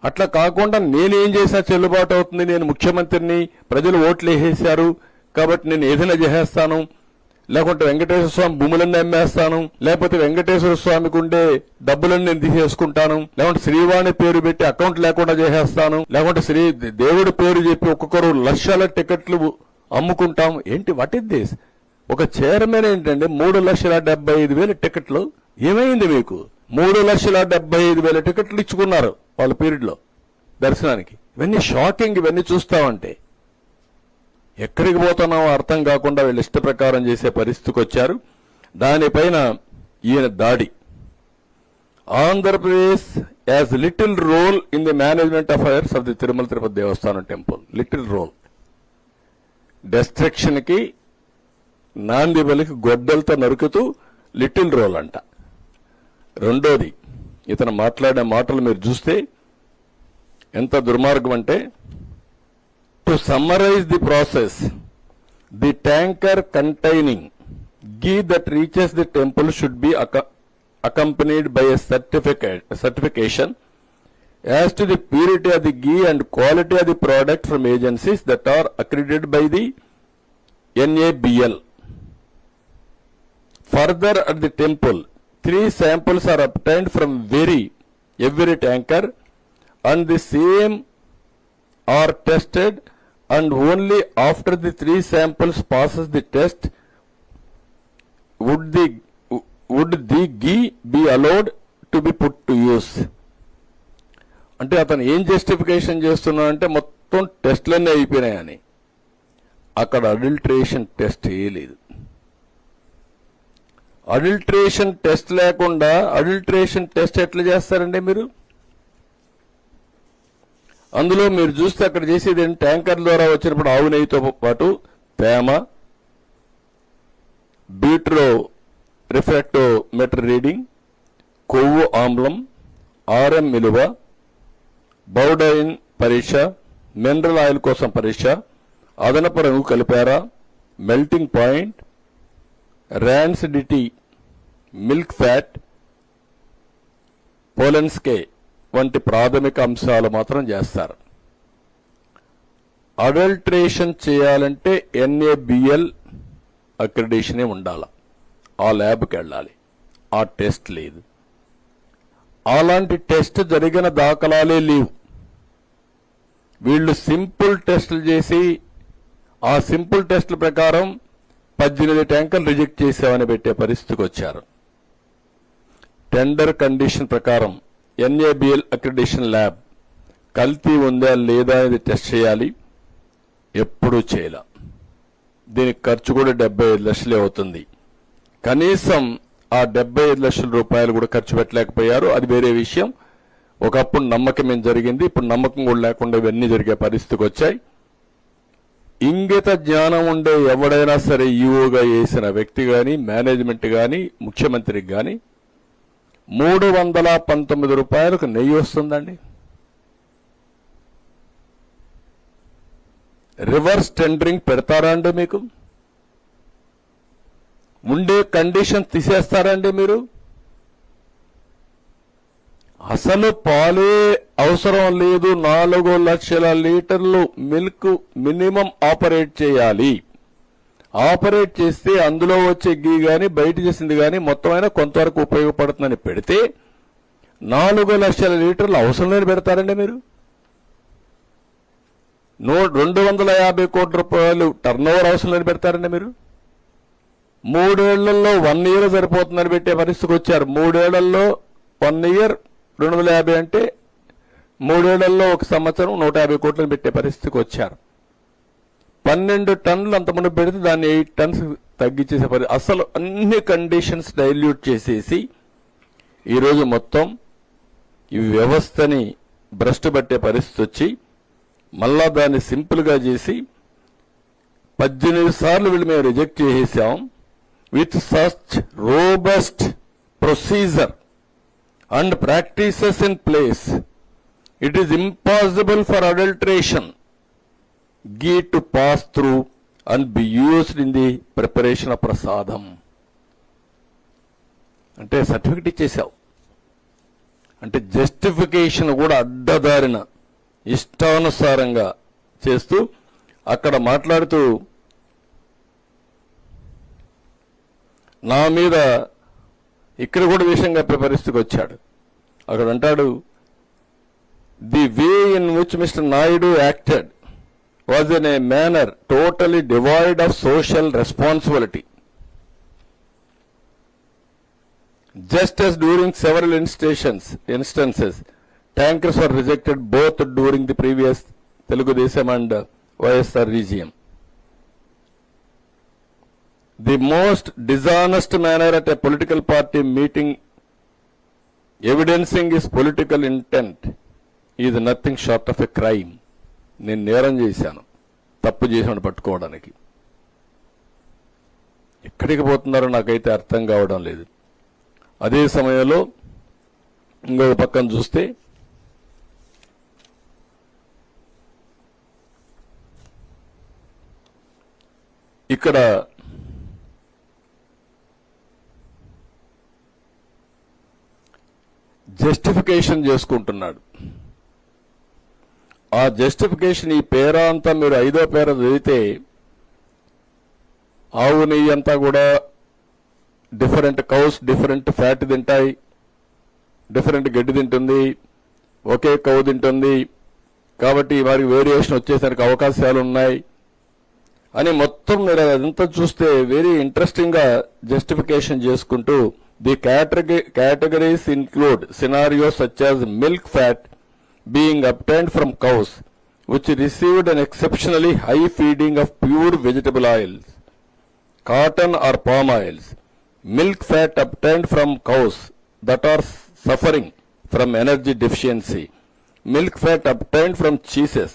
అట్లా కాకుండా నేనేం చేసినా చెల్లుబాటు అవుతుంది, నేను ముఖ్యమంత్రిని, ప్రజలు ఓట్లు వేసేశారు కాబట్టి నేను ఏదైనా చేసేస్తాను, లేకుంటే వెంకటేశ్వర స్వామి భూములన్నీ అమ్మేస్తాను, లేకపోతే వెంకటేశ్వర స్వామికి ఉండే డబ్బులన్నీ నేను తీసేసుకుంటాను, లేకుంటే శ్రీవాణి పేరు పెట్టి అకౌంట్ లేకుండా చేసేస్తాను, లేకుంటే దేవుడి పేరు చెప్పి ఒక్కొక్కరు లక్షల టికెట్లు అమ్ముకుంటాం. ఏంటి వాట్ ఇస్ దిస్? ఒక చైర్మన్ ఏంటంటే 3,75,000 టికెట్లు. ఏమైంది మీకు? 3,75,000 టికెట్లు ఇచ్చుకున్నారు వాళ్ళ పీరియడ్ లో దర్శనానికి. ఇవన్నీ షాకింగ్. ఇవన్నీ చూస్తామంటే ఎక్కడికి పోతున్నామో అర్థం కాకుండా వీళ్ళు ఇష్ట ప్రకారం చేసే పరిస్థితికి వచ్చారు. దానిపైన ఈయన దాడి. Andhra Pradesh has little role in the management affairs of the Tirumala Tirupati Devasthanam temple. Little role. Destruction కి నాంది బలికి గొడ్డలతో నరుకుతూ లిటిల్ రోల్ అంట. రెండోది, ఇతను మాట్లాడే మాటలు మీరు చూస్తే ఎంత దుర్మార్గం అంటే, to summarise the process, the tanker containing ghee that reaches the temple should be accompanied by a certification as to the purity of the ghee and quality of the product from agencies that are accredited by the NABL. Further, at the temple, 3 samples are obtained from every tanker, and the same are tested, and only after the 3 samples passes the test would the ghee be allowed to be put to use. అంటే అతను ఏం justification చేస్తున్నాడంటే మొత్తం టెస్ట్లన్నీ అయిపోయినాయని. అక్కడ adulteration test లేదు. Adulteration test లేకుండా adulteration test ఎట్లా చేస్తారండి మీరు? అందులో మీరు చూస్తే అక్కడ చేసేది ట్యాంకర్ ద్వారా వచ్చినప్పుడు ఆవు నెయ్యితో పాటు తేమ, బీట్రో రిఫ్రాక్టోమీటర్ రీడింగ్, కొవ్వు ఆమ్లం, ఆర్ఎం విలువ, బౌడైన్ పరీక్ష, మినరల్ ఆయిల్ కోసం పరీక్ష, అదనపు రంగు కలిపారా, melting point, rancidity, milk fat, Polenske వంటి ప్రాథమిక అంశాలు మాత్రం చేస్తారు. అడల్ట్రేషన్ చేయాలంటే NABL అక్రిడేషనే ఉండాలి. ఆ ల్యాబ్కి వెళ్ళాలి. ఆ టెస్ట్ లేదు. అలాంటి టెస్ట్ జరిగిన దాఖలాలే లేవు. వీళ్ళు సింపుల్ టెస్టులు చేసి ఆ సింపుల్ టెస్టుల ప్రకారం 18 ట్యాంకర్లు రిజెక్ట్ చేసామని పెట్టే పరిస్థితికి వచ్చారు. టెండర్ కండిషన్ ప్రకారం NABL అక్రిడేషన్ ల్యాబ్ కల్తీ ఉందా లేదా అనేది టెస్ట్ చేయాలి. ఎప్పుడూ చేయాల. దీనికి ఖర్చు కూడా 75 లక్షలే అవుతుంది. కనీసం ఆ 75 లక్షల రూపాయలు కూడా ఖర్చు పెట్టలేకపోయారు. అది వేరే విషయం. ఒకప్పుడు నమ్మకం ఏం జరిగింది, ఇప్పుడు నమ్మకం కూడా లేకుండా ఇవన్నీ జరిగే పరిస్థితికి వచ్చాయి. ఇంగిత జ్ఞానం ఉండే ఎవడైనా సరే ఈఓగా వేసిన వ్యక్తి గాని, మేనేజ్మెంట్ గాని, ముఖ్యమంత్రికి గాని 319 రూపాయలకు నెయ్యి వస్తుందండి. రివర్స్ టెండరింగ్ పెడతారా అండి? మీకు ఉండే కండిషన్ తీసేస్తారండి మీరు? అసలు పాలే అవసరం లేదు. 4 లక్షల లీటర్లు మిల్క్ మినిమం ఆపరేట్ చేయాలి. ఆపరేట్ చేస్తే అందులో వచ్చే గీ గాని బయట చేసింది గాని మొత్తమైనా కొంతవరకు ఉపయోగపడుతుందని పెడితే 4 లక్షల లీటర్లు అవసరం లేని పెడతారండి మీరు? 250 కోట్ల రూపాయలు టర్నోవర్ అవసరం లేని పెడతారండి మీరు? 3 ఏళ్లలో 1 ఇయర్ సరిపోతుందని పెట్టే పరిస్థితికి వచ్చారు. 3 ఏళ్లలో 1 ఇయర్ 250 అంటే 3 ఏళ్లలో 1 సంవత్సరం 150 కోట్లను పెట్టే పరిస్థితికి వచ్చారు. 12 టన్నులు అంతమంది పెడితే దాన్ని 8 టన్స్ తగ్గించేసే పరిస్థితి. అసలు అన్ని కండిషన్స్ డైల్యూట్ చేసేసి ఈరోజు మొత్తం ఈ వ్యవస్థని భ్రష్టు పట్టే పరిస్థితి వచ్చి మళ్ళా దాన్ని సింపుల్ గా చేసి 18 సార్లు వీళ్ళు మేము రిజెక్ట్ చేసేసాం. With such robust procedure and practices in place, it is impossible for adulteration ghee to pass through and be used in the preparation of prasadam. అంటే సర్టిఫికెట్ ఇచ్చేసావు. అంటే జస్టిఫికేషన్ కూడా అడ్డదారిన ఇష్టానుసారంగా చేస్తూ అక్కడ మాట్లాడుతూ నా మీద ఇక్కడ కూడా విషయం చెప్పే పరిస్థితికి వచ్చాడు. అక్కడ అంటాడు, the way in which mister Naidu acted was in a manner totally devoid of social responsibility. Just as during several instances, tankers were rejected both during the previous Telugu Desam and YSR regime. The most dishonest manner at a political party meeting evidencing his political intent is nothing short of a crime. నేను నేరం చేశాను, తప్పు చేసాను పట్టుకోవడానికి. ఎక్కడికి పోతున్నారో నాకైతే అర్థం కావడం లేదు. అదే సమయంలో ఇంకొక పక్కన చూస్తే ఇక్కడ జస్టిఫికేషన్ చేసుకుంటున్నాడు. ఆ జస్టిఫికేషన్ ఈ పేర అంతా మీరు 5వ పేర చదివితే ఆవు నెయ్యి అంతా కూడా డిఫరెంట్ కౌస్ డిఫరెంట్ ఫ్యాట్ తింటాయి, డిఫరెంట్ గడ్డి తింటుంది, ఒకే కౌ తింటుంది, కాబట్టి వారికి వేరియేషన్ వచ్చేసరికి అవకాశాలు ఉన్నాయి అని మొత్తం మీరు అదంతా చూస్తే వెరీ ఇంట్రెస్టింగ్ గా జస్టిఫికేషన్ చేసుకుంటూ the categories include scenarios such as milk fat being obtained from cows which received an exceptionally high feeding of pure vegetable oils, cotton or palm oils, milk fat obtained from cows that are suffering from energy deficiency, milk fat obtained from cheeses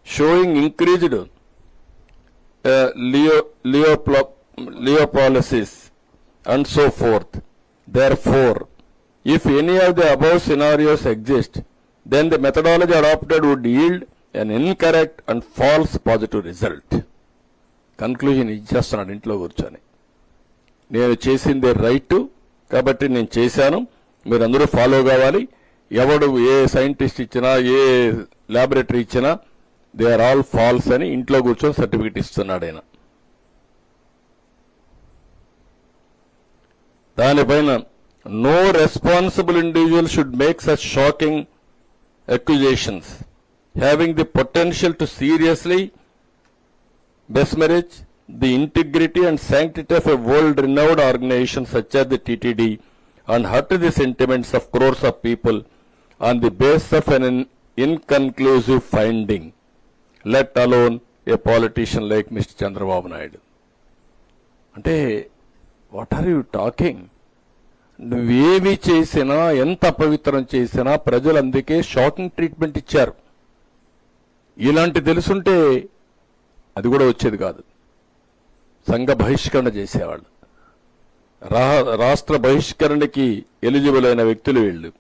showing increased lipolysis and so forth. Therefore, if any of the above scenarios exist, then the methodology adopted would yield an incorrect and false positive result. Conclusion ఇచ్చేస్తున్నాడు ఇంట్లో కూర్చొని. నేను చేసిందే right కాబట్టి నేను చేశాను, మీరందరూ follow కావాలి. ఎవడు ఏ సైంటిస్ట్ ఇచ్చినా ఏ ల్యాబొరేటరీ ఇచ్చినా దే ఆర్ ఆల్ ఫాల్స్ అని ఇంట్లో కూర్చొని సర్టిఫికెట్ ఇస్తున్నాడు ఆయన. దానిపైన no responsible individual should make such shocking accusations having the potential to seriously besmirch the integrity and sanctity of a world-renowned organization such as the TTD and hurt the sentiments of crores of people on the basis of an inconclusive finding, let alone a politician like Mr. Chandrababu Naidu. అంటే what are you talking? నువ్వేమి చేసినా ఎంత అపవిత్రం చేసినా ప్రజలు అందుకే shocking treatment ఇచ్చారు. ఇలాంటి తెలుసుంటే అది కూడా వచ్చేది కాదు. సంఘ బహిష్కరణ చేసేవాళ్ళు, రాష్ట్ర బహిష్కరణకి ఎలిజిబుల్ అయిన వ్యక్తులు వీళ్ళు.